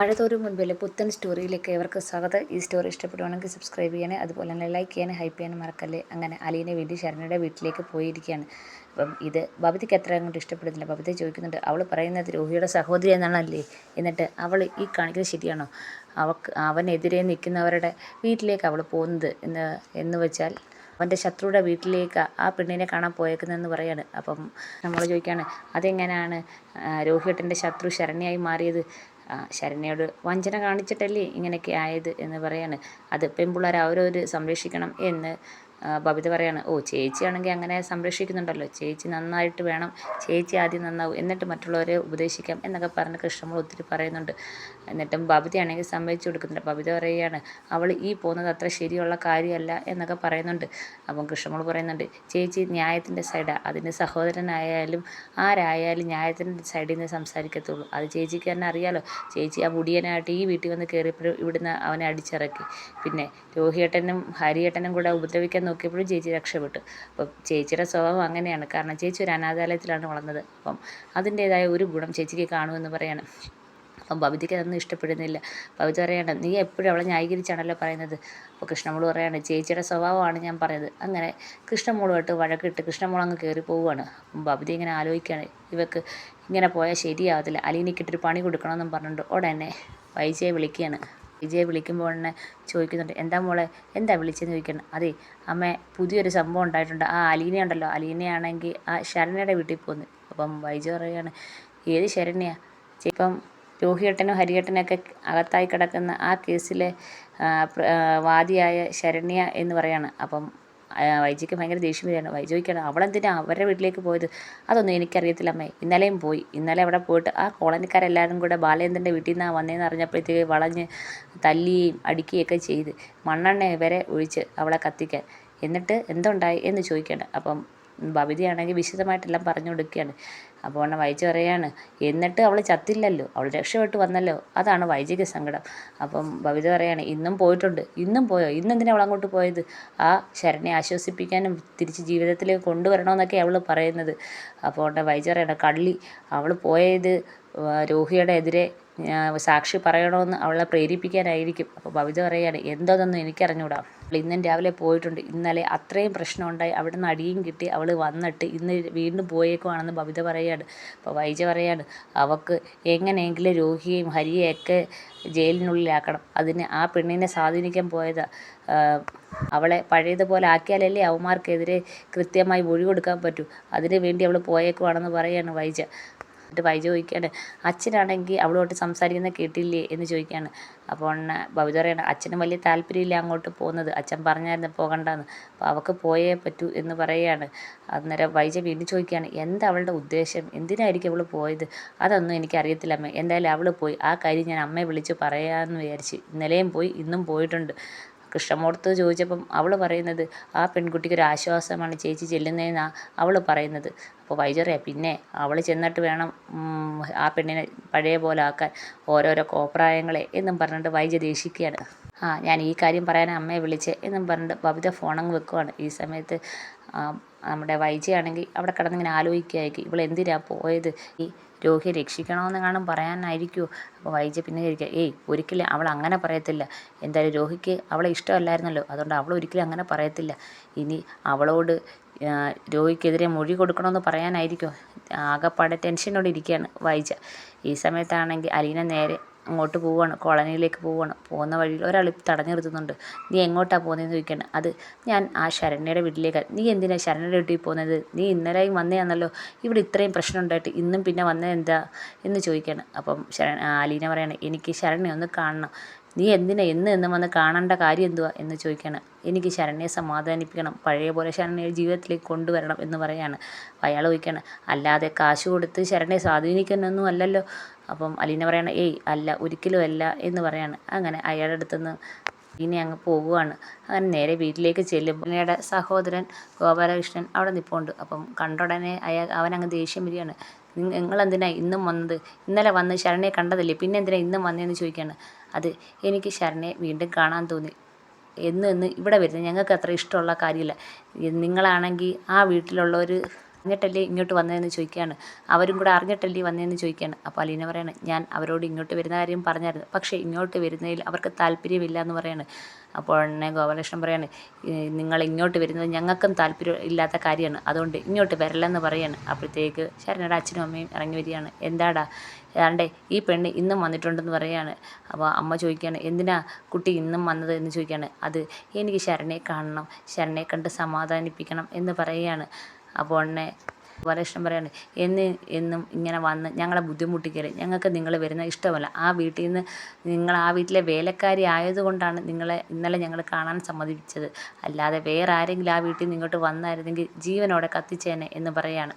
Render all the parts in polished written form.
മഴതോറും മുൻപിലെ പുത്തൻ സ്റ്റോറിയിലേക്ക് ഏവർക്ക് സ്വാഗതം. ഈ സ്റ്റോറി ഇഷ്ടപ്പെടുവാണെങ്കിൽ സബ്സ്ക്രൈബ് ചെയ്യാനേ, അതുപോലെ തന്നെ ലൈക്ക് ചെയ്യാനും ഹൈപ്പ് ചെയ്യാനും മറക്കല്ലേ. അങ്ങനെ അലീനെ വേണ്ടി ശരണ്യയുടെ വീട്ടിലേക്ക് പോയിരിക്കുകയാണ്. അപ്പം ഇത് ബബിതയ്ക്ക് അത്ര അങ്ങോട്ട് ഇഷ്ടപ്പെടുന്നില്ല. ബബിത ചോദിക്കുന്നുണ്ട്, അവൾ പറയുന്നത് രോഹിയുടെ സഹോദരി എന്നാണല്ലേ, എന്നിട്ട് അവൾ ഈ കാണിക്കുന്നത് ശരിയാണോ? അവനെതിരെ നിൽക്കുന്നവരുടെ വീട്ടിലേക്ക് അവൾ പോകുന്നത് എന്ന് വെച്ചാൽ അവൻ്റെ ശത്രുയുടെ വീട്ടിലേക്ക് ആ പെണ്ണിനെ കാണാൻ പോയേക്കുന്നതെന്ന് പറയാണ്. അപ്പം നമ്മൾ ചോദിക്കുകയാണ്, അതെങ്ങനെയാണ് രോഹിയേട്ടൻ്റെ ശത്രു ശരണ്യയായി മാറിയത്? ശരണ്യയോട് വഞ്ചന കാണിച്ചിട്ടല്ലേ ഇങ്ങനെയൊക്കെ ആയത് എന്ന് പറയാണ്. അത് പെൺപിള്ളേർ അവരവർ സംരക്ഷിക്കണം എന്ന് ബബിത പറയാണ്. ഓ, ചേച്ചിയാണെങ്കിൽ അങ്ങനെ സംരക്ഷിക്കുന്നുണ്ടല്ലോ, ചേച്ചി നന്നായിട്ട് വേണം, ചേച്ചി ആദ്യം നന്നാവും എന്നിട്ട് മറ്റുള്ളവരെ ഉപദേശിക്കാം എന്നൊക്കെ പറഞ്ഞ് കൃഷ്ണമോൾ ഒത്തിരി പറയുന്നുണ്ട്. എന്നിട്ടും ബബിതയാണെങ്കിൽ സമ്മതിച്ചു കൊടുക്കുന്നുണ്ട്. ബബിത പറയുകയാണ്, അവൾ ഈ പോകുന്നത് അത്ര ശരിയുള്ള കാര്യമല്ല എന്നൊക്കെ പറയുന്നുണ്ട്. അപ്പം കൃഷ്ണമോൾ പറയുന്നുണ്ട്, ചേച്ചി ന്യായത്തിൻ്റെ സൈഡാണ്, അതിന് സഹോദരനായാലും ആരായാലും ന്യായത്തിൻ്റെ സൈഡിൽ നിന്ന് സംസാരിക്കത്തുള്ളൂ. അത് ചേച്ചിക്ക് തന്നെ അറിയാലോ. ചേച്ചി ആ മുടിയനായിട്ട് ഈ വീട്ടിൽ വന്ന് കയറിയപ്പോഴും ഇവിടുന്ന് അവനെ അടിച്ചിറക്കി. പിന്നെ രോഹിയേട്ടനും ഹരിയേട്ടനും കൂടെ ഉപദ്രവിക്കാൻ നോക്കിയപ്പോഴും ചേച്ചി രക്ഷപ്പെട്ടു. അപ്പം ചേച്ചിയുടെ സ്വഭാവം അങ്ങനെയാണ്. കാരണം ചേച്ചി ഒരു അനാഥാലയത്തിലാണ് വളർന്നത്. അപ്പം അതിൻ്റേതായ ഒരു ഗുണം ചേച്ചിക്ക് കാണുമെന്ന് പറയാണ്. അപ്പം ബബിതയ്ക്ക് അതൊന്നും ഇഷ്ടപ്പെടുന്നില്ല. ബബിത പറയാണ്, നീ എപ്പോഴും അവളെ ന്യായീകരിച്ചാണല്ലോ പറയുന്നത്. അപ്പോൾ കൃഷ്ണമോൾ പറയാണ്, ചേച്ചിയുടെ സ്വഭാവമാണ് ഞാൻ പറഞ്ഞത്. അങ്ങനെ കൃഷ്ണമോളുമായിട്ട് വഴക്കിട്ട് കൃഷ്ണമോൾ അങ്ങ് കയറി പോവുകയാണ്. അപ്പം ബബിത ഇങ്ങനെ ആലോചിക്കുകയാണ്, ഇവക്ക് ഇങ്ങനെ പോയാൽ ശരിയാവത്തില്ല, അലീനയ്ക്കിട്ടൊരു പണി കൊടുക്കണമെന്നും പറഞ്ഞിട്ട് ഉടനെ വൈജയെ വിളിക്കുകയാണ്. വിജയെ വിളിക്കുമ്പോൾ തന്നെ ചോദിക്കുന്നുണ്ട്, എന്താ മോളെ, എന്താ വിളിച്ചെന്ന് ചോദിക്കണം. അതെ അമ്മ, പുതിയൊരു സംഭവം ഉണ്ടായിട്ടുണ്ട്. ആ അലീനയുണ്ടല്ലോ, അലീനയാണെങ്കിൽ ആ ശരണ്യയുടെ വീട്ടിൽ പോകുന്നു. അപ്പം വൈജ പറയുകയാണ്, ഏത് ശരണ്യ? ഇപ്പം രോഹിയേട്ടനും ഹരിയേട്ടനൊക്കെ അകത്തായി കിടക്കുന്ന ആ കേസിലെ വാദിയായ ശരണ്യ എന്ന് പറയാണ്. അപ്പം വൈജയ്ക്ക് ഭയങ്കര ദേഷ്യം വരികയാണ്. വൈജ ചോദിക്കുകയാണ്, അവളെന്തിനാ അവരുടെ വീട്ടിലേക്ക് പോയത്? അതൊന്നും എനിക്കറിയത്തില്ല അമ്മേ. ഇന്നലെയും പോയി. ഇന്നലെ അവിടെ പോയിട്ട് ആ കോളനിക്കാരെല്ലാവരും കൂടെ ബാലേന്ദ്രൻ്റെ വീട്ടിൽ നിന്നാണ് വന്നതെന്ന് അറിഞ്ഞപ്പോഴത്തേക്ക് വളഞ്ഞ് തല്ലിയും അടിക്കുകയൊക്കെ ചെയ്ത് മണ്ണെണ്ണ വരെ ഒഴിച്ച് അവളെ കത്തിക്കാൻ. എന്നിട്ട് എന്തുണ്ടായി എന്ന് ചോദിക്കുകയാണ്. അപ്പം ബബിതയാണെങ്കിൽ വിശദമായിട്ടെല്ലാം പറഞ്ഞു കൊടുക്കുകയാണ്. അപ്പോൾ ഉടനെ വൈജ പറയാണ്, എന്നിട്ട് അവൾ ചത്തില്ലല്ലോ, അവൾ രക്ഷപ്പെട്ട് വന്നല്ലോ, അതാണ് വൈജയ്ക്ക് സങ്കടം. അപ്പം ബബിത പറയാണ്, ഇന്നും പോയിട്ടുണ്ട്. ഇന്നും പോയോ? ഇന്നെന്തിനാണ് അവൾ അങ്ങോട്ട് പോയത്? ആ ശരണ്യെ ആശ്വസിപ്പിക്കാനും തിരിച്ച് ജീവിതത്തിലേക്ക് കൊണ്ടുവരണമെന്നൊക്കെ അവൾ പറയുന്നത്. അപ്പോൾ ഉടനെ വൈജ പറയാണ്, കള്ളി, അവൾ പോയത് രോഹിയുടെ എതിരെ സാക്ഷി പറയണമെന്ന് അവളെ പ്രേരിപ്പിക്കാനായിരിക്കും. അപ്പോൾ ബബിത പറയാണ്, എന്തോന്നൊന്നും എനിക്കറിഞ്ഞൂടാ, അവൾ ഇന്നും രാവിലെ പോയിട്ടുണ്ട്. ഇന്നലെ അത്രയും പ്രശ്നം ഉണ്ടായി, അവിടെ നിന്ന് അടിയും കിട്ടി അവൾ വന്നിട്ട് ഇന്ന് വീണ്ടും പോയേക്കുവാണെന്ന് ബബിത പറയാണ്. അപ്പോൾ വൈജ പറയാണ്, അവൾക്ക് എങ്ങനെയെങ്കിലും രോഹിയെയും ഹരിയെയൊക്കെ ജയിലിനുള്ളിലാക്കണം. അതിന് ആ പെണ്ണിനെ സ്വാധീനിക്കാൻ പോയതാ. അവളെ പഴയതുപോലെ ആക്കിയാലല്ലേ അവന്മാർക്കെതിരെ കൃത്യമായി മൊഴി കൊടുക്കാൻ പറ്റൂ. അതിന് വേണ്ടി അവൾ പോയേക്കുവാണെന്ന് പറയാണ് വൈജ. എന്നിട്ട് വൈജ ചോദിക്കുകയാണ്, അച്ഛനാണെങ്കിൽ അവളോട്ട് സംസാരിക്കുന്നത് കേട്ടില്ലേ എന്ന് ചോദിക്കുകയാണ്. അപ്പോൾ ബബിത പറയാണ്, അച്ഛനും വലിയ താല്പര്യമില്ല അങ്ങോട്ട് പോകുന്നത്, അച്ഛൻ പറഞ്ഞായിരുന്നു പോകണ്ടെന്ന്, അപ്പോൾ അവൾക്ക് പോയേ പറ്റൂ എന്ന് പറയുകയാണ്. അന്നേരം വൈജ വീണ്ടും ചോദിക്കുകയാണ്, എന്താ അവളുടെ ഉദ്ദേശം, എന്തിനായിരിക്കും അവൾ പോയത്? അതൊന്നും എനിക്കറിയത്തില്ല അമ്മ, എന്തായാലും അവൾ പോയി. ആ കാര്യം ഞാൻ അമ്മയെ വിളിച്ച് പറയാമെന്ന് വിചാരിച്ച്. ഇന്നലെയും പോയി, ഇന്നും പോയിട്ടുണ്ട്. കൃഷ്ണമൂർത്ത് ചോദിച്ചപ്പം അവൾ പറയുന്നത് ആ പെൺകുട്ടിക്കൊരു ആശ്വാസമാണ് ചേച്ചി ചെല്ലുന്നതെന്നാണ് അവൾ പറയുന്നത്. അപ്പോൾ വൈജ പറയാം, പിന്നെ അവൾ ചെന്നിട്ട് വേണം ആ പെണ്ണിനെ പഴയ പോലെ ആക്കാൻ, ഓരോരോ കോപ്രായങ്ങളെ എന്നും പറഞ്ഞിട്ട് വൈജ ദേഷിക്കുകയാണ്. ഞാൻ ഈ കാര്യം പറയാൻ അമ്മയെ വിളിച്ചേ എന്നും പറഞ്ഞിട്ട് ബബിത ഫോണങ്ങ് വെക്കുവാണ്. ഈ സമയത്ത് നമ്മുടെ വൈജയാണെങ്കിൽ അവിടെ കിടന്നിങ്ങനെ ആലോചിക്കുകയായിരിക്കും, ഇവൾ എന്തിനാണ് പോയത്, ഈ രോഹിയെ രക്ഷിക്കണമെന്ന് കാണും പറയാനായിരിക്കുമോ? അപ്പോൾ വൈജ പിന്നെ ചോദിക്കുക, ഏയ് ഒരിക്കലും അവൾ അങ്ങനെ പറയത്തില്ല. എന്തായാലും രോഹിക്ക് അവളെ ഇഷ്ടമല്ലായിരുന്നല്ലോ, അതുകൊണ്ട് അവൾ ഒരിക്കലും അങ്ങനെ പറയത്തില്ല. ഇനി അവളോട് രോഹിക്കെതിരെ മൊഴി കൊടുക്കണമെന്ന് പറയാനായിരിക്കുമോ? ആകെപ്പാടെ ടെൻഷനോടെ ഇരിക്കുകയാണ് വൈജ. ഈ സമയത്താണെങ്കിൽ അലീന നേരെ അങ്ങോട്ട് പോവുകയാണ്, കോളനിയിലേക്ക് പോവുകയാണ്. പോകുന്ന വഴിയിൽ ഒരാൾ തടഞ്ഞു നിർത്തുന്നുണ്ട്. നീ എങ്ങോട്ടാണ് പോകുന്നതെന്ന് ചോദിക്കുകയാണ്. അത് ഞാൻ ആ ശരണ്യയുടെ വീട്ടിലേക്കാണ്. നീ എന്തിനാണ് ശരണ്യയുടെ വീട്ടിൽ പോകുന്നത്? നീ ഇന്നലെയും വന്നതാണല്ലോ, ഇവിടെ ഇത്രയും പ്രശ്നം ഉണ്ടായിട്ട് ഇന്നും പിന്നെ വന്നത് എന്താ എന്ന് ചോദിക്കുകയാണ്. അപ്പം അലീന പറയാണ്, എനിക്ക് ശരണ്യ ഒന്ന് കാണണം. നീ എന്തിനാ എന്നും വന്ന് കാണേണ്ട കാര്യം എന്തുവാ എന്ന് ചോദിക്കുകയാണ്. എനിക്ക് ശരണ്യയെ സമാധാനിപ്പിക്കണം, പഴയ പോലെ ശരണ്യയെ ജീവിതത്തിലേക്ക് കൊണ്ടുവരണം എന്ന് പറയാണ്. അയാൾ ചോദിക്കുകയാണ്, അല്ലാതെ കാശ് കൊടുത്ത് ശരണ്യയെ സ്വാധീനിക്കാനൊന്നും അല്ലല്ലോ? അപ്പം അലീന പറയണം, ഏയ് അല്ല, ഒരിക്കലും അല്ല എന്ന് പറയാണ്. അങ്ങനെ അയാളുടെ അടുത്തുനിന്ന് ഇനി അങ്ങ് പോവുകയാണ്. അങ്ങനെ നേരെ വീട്ടിലേക്ക് ചെല്ലുമ്പോൾ അലീനയുടെ സഹോദരൻ ഗോപാലകൃഷ്ണൻ അവിടെ നിൽപ്പുണ്ട്. അപ്പം കണ്ടുടനെ അവനങ്ങ് ദേഷ്യം വരികയാണ്. നിങ്ങളെന്തിനാ ഇന്നും വന്നത്? ഇന്നലെ വന്ന് ശരണ്യയെ കണ്ടതല്ലേ, പിന്നെ എന്തിനാ ഇന്നും വന്നതെന്ന് ചോദിക്കുകയാണ്. അത് എനിക്ക് ശരണ്യയെ വീണ്ടും കാണാൻ തോന്നി. എന്ന് ഇവിടെ വരുന്നത് ഞങ്ങൾക്ക് അത്ര ഇഷ്ടമുള്ള കാര്യമില്ല. നിങ്ങളാണെങ്കിൽ ആ വീട്ടിലുള്ളവർ അറിഞ്ഞിട്ടല്ലേ ഇങ്ങോട്ട് വന്നതെന്ന് ചോദിക്കുകയാണ്. അവരും കൂടെ അറിഞ്ഞിട്ടല്ലേ വന്നതെന്ന് ചോദിക്കുകയാണ്. അപ്പോൾ അലീന പറയാണ്, ഞാൻ അവരോട് ഇങ്ങോട്ട് വരുന്ന കാര്യം പറഞ്ഞായിരുന്നു, പക്ഷേ ഇങ്ങോട്ട് വരുന്നതിൽ അവർക്ക് താല്പര്യമില്ല എന്ന് പറയാണ്. അപ്പോൾ ഉടനെ ഗോപാലകൃഷ്ണൻ പറയാണ്, നിങ്ങൾ ഇങ്ങോട്ട് വരുന്നത് ഞങ്ങൾക്കും താല്പര്യം ഇല്ലാത്ത കാര്യമാണ്, അതുകൊണ്ട് ഇങ്ങോട്ട് വരില്ലെന്ന് പറയാണ്. അപ്പോഴത്തേക്ക് ശരണ്യയുടെ അച്ഛനും അമ്മയും ഇറങ്ങി വരികയാണ്. എന്താടാ ഏതാണ്ടേ ഈ പെണ്ണ് ഇന്നും വന്നിട്ടുണ്ടെന്ന് പറയുകയാണ്. അപ്പോൾ അമ്മ ചോദിക്കുകയാണ്, എന്തിനാ കുട്ടി ഇന്നും വന്നത് എന്ന് ചോദിക്കുകയാണ്. അത് എനിക്ക് ശരണ്യയെ കാണണം, ശരണ്യയെ കണ്ട് സമാധാനിപ്പിക്കണം എന്ന് പറയുകയാണ്. അപ്പോൾ ഉടനെ ഗോപാലകൃഷ്ണൻ പറയാണ്, എന്നും ഇങ്ങനെ വന്ന് ഞങ്ങളെ ബുദ്ധിമുട്ടിക്കരുത്, ഞങ്ങൾക്ക് നിങ്ങൾ വരുന്ന ഇഷ്ടമല്ല. ആ വീട്ടിൽ നിന്ന് നിങ്ങൾ ആ വീട്ടിലെ വേലക്കാരി ആയതുകൊണ്ടാണ് നിങ്ങളെ ഇന്നലെ ഞങ്ങൾ കാണാൻ സമ്മതിച്ചത്, അല്ലാതെ വേറെ ആരെങ്കിലും ആ വീട്ടിൽ നിന്ന് ഇങ്ങോട്ട് വന്നായിരുന്നെങ്കിൽ ജീവനോടെ കത്തിച്ചേനെ എന്ന് പറയാണ്.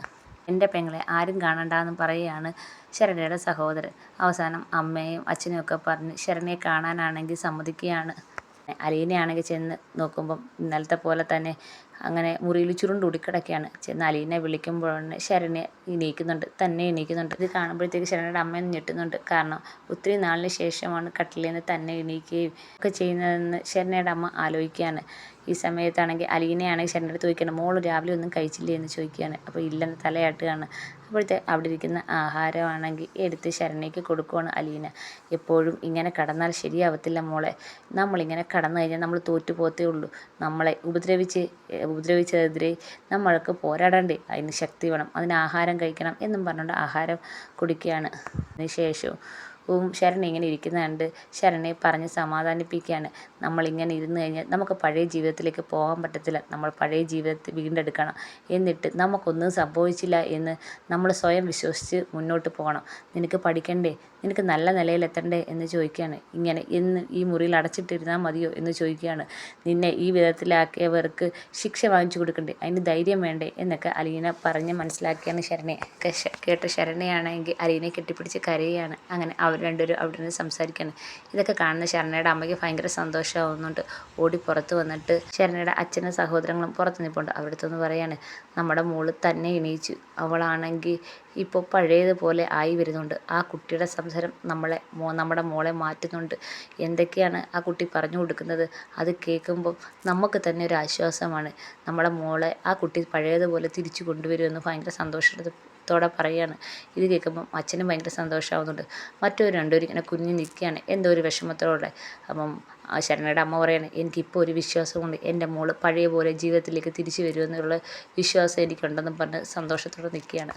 എൻ്റെ പെങ്ങളെ ആരും കാണണ്ടെന്ന് പറയുകയാണ് ശരണ്യയുടെ സഹോദരൻ. അവസാനം അമ്മയും അച്ഛനും ഒക്കെ പറഞ്ഞ് ശരണ്യയെ കാണാനാണെങ്കിൽ സമ്മതിക്കുകയാണ്. അലീനയാണെങ്കിൽ ചെന്ന് നോക്കുമ്പം ഇന്നലത്തെ പോലെ തന്നെ അങ്ങനെ മുറിയിൽ ചുരുണ്ടുകൂടി കിടക്കുകയാണ്. ചെന്ന് അലീനെ വിളിക്കുമ്പോഴാണ് ശരണ്യ തന്നെ എണീക്കുന്നുണ്ട്. ഇത് കാണുമ്പോഴത്തേക്ക് ശരണ്യയുടെ അമ്മയും ഞെട്ടുന്നുണ്ട്. കാരണം ഒത്തിരി നാളിന് ശേഷമാണ് കട്ടിലിൽ നിന്ന് തന്നെ എണീക്കുകയും ഒക്കെ ചെയ്യുന്നതെന്ന് ശരണ്യയുടെ അമ്മ ആലോചിക്കുകയാണ്. ഈ സമയത്താണെങ്കിൽ അലീനയാണെങ്കിൽ ശരണ്യയുടെ അടുത്ത് ചോദിക്കുകയാണ്, മോള് രാവിലെ ഒന്നും കഴിച്ചില്ലേ എന്ന് ചോദിക്കുകയാണ്. അപ്പോൾ ഇല്ലെന്ന് തലയാട്ടുകയാണ്. അപ്പോഴത്തെ അവിടെ ഇരിക്കുന്ന ആഹാരമാണെങ്കിൽ എടുത്ത് ശരണ്യയ്ക്ക് കൊടുക്കുവാണ് അലീന. എപ്പോഴും ഇങ്ങനെ കടന്നാൽ ശരിയാവത്തില്ല മോളെ, നമ്മളിങ്ങനെ കടന്നു കഴിഞ്ഞാൽ നമ്മൾ തോറ്റു പോകത്തേ ഉള്ളൂ. നമ്മളെ ഉപദ്രവിച്ചതിനെതിരെ നമ്മൾക്ക് പോരാടണ്ടേ, അതിന് ശക്തി വേണം, അതിന് ആഹാരം കഴിക്കണം എന്നും പറഞ്ഞുകൊണ്ട് ആഹാരം കുടിക്കുകയാണ്. അതിനുശേഷവും ശരണ്യ ഇങ്ങനെ ഇരിക്കുന്ന കണ്ട് ശരണ്യയെ പറഞ്ഞ് സമാധാനിപ്പിക്കുകയാണ്. നമ്മളിങ്ങനെ ഇരുന്ന് കഴിഞ്ഞാൽ നമുക്ക് പഴയ ജീവിതത്തിലേക്ക് പോകാൻ പറ്റത്തില്ല, നമ്മൾ പഴയ ജീവിതത്തെ വീണ്ടെടുക്കണം, എന്നിട്ട് നമുക്കൊന്നും സംഭവിച്ചില്ല എന്ന് നമ്മൾ സ്വയം വിശ്വസിച്ച് മുന്നോട്ട് പോകണം. നിനക്ക് പഠിക്കണ്ടേ, നിനക്ക് നല്ല നിലയിലെത്തണ്ടേ എന്ന് ചോദിക്കുകയാണ്. ഇങ്ങനെ എന്ന് ഈ മുറിയിൽ അടച്ചിട്ടിരുന്നാൽ മതിയോ എന്ന് ചോദിക്കുകയാണ്. നിന്നെ ഈ വിധത്തിലാക്കിയവർക്ക് ശിക്ഷ വാങ്ങിച്ചു കൊടുക്കണ്ടേ, അതിന് ധൈര്യം വേണ്ടേ എന്നൊക്കെ അലീന പറഞ്ഞ് മനസ്സിലാക്കിയാണ് ശരണ്യ. കേട്ട ശരണ്യയാണെങ്കിൽ അലീനയെ കെട്ടിപ്പിടിച്ച് കരയുകയാണ്. അങ്ങനെ അവർ രണ്ടുപേരും അവിടെ നിന്ന് സംസാരിക്കുകയാണ്. ഇതൊക്കെ കാണുന്ന ശരണ്യയുടെ അമ്മയ്ക്ക് ഭയങ്കര സന്തോഷമാവുന്നുണ്ട്. ഓടി പുറത്ത് വന്നിട്ട് ശരണ്യയുടെ അച്ഛനും സഹോദരങ്ങളും പുറത്ത് നിൽപ്പുണ്ട്. അവിടുത്തെ പറയാണ്, നമ്മുടെ മോള് തന്നെ എണീച്ചു, അവളാണെങ്കിൽ ഇപ്പോൾ പഴയതുപോലെ ആയി വരുന്നുണ്ട്. ആ കുട്ടിയുടെ സംസാരം നമ്മുടെ മോളെ മാറ്റുന്നുണ്ട്. എന്തൊക്കെയാണ് ആ കുട്ടി പറഞ്ഞു കൊടുക്കുന്നത്, അത് കേൾക്കുമ്പോൾ നമുക്ക് തന്നെ ഒരു ആശ്വാസമാണ്. നമ്മുടെ മോളെ ആ കുട്ടി പഴയതുപോലെ തിരിച്ചു കൊണ്ടുവരുമെന്ന് ഭയങ്കര സന്തോഷത്തോടെ പറയുകയാണ്. ഇത് കേൾക്കുമ്പം അച്ഛനും ഭയങ്കര സന്തോഷമാവുന്നുണ്ട്. മറ്റൊരു രണ്ടുപേരും ഇങ്ങനെ കുഞ്ഞു നിൽക്കുകയാണ് എന്തോ ഒരു വിഷമത്തോടെ. അപ്പം ശരണ്യയുടെ അമ്മ പറയാണ്, എനിക്കിപ്പോൾ ഒരു വിശ്വാസമുണ്ട്, എൻ്റെ മോള് പഴയ പോലെ ജീവിതത്തിലേക്ക് തിരിച്ചു വരുമെന്നുള്ള വിശ്വാസം എനിക്കുണ്ടെന്നും പറഞ്ഞ് സന്തോഷത്തോടെ നിൽക്കുകയാണ്.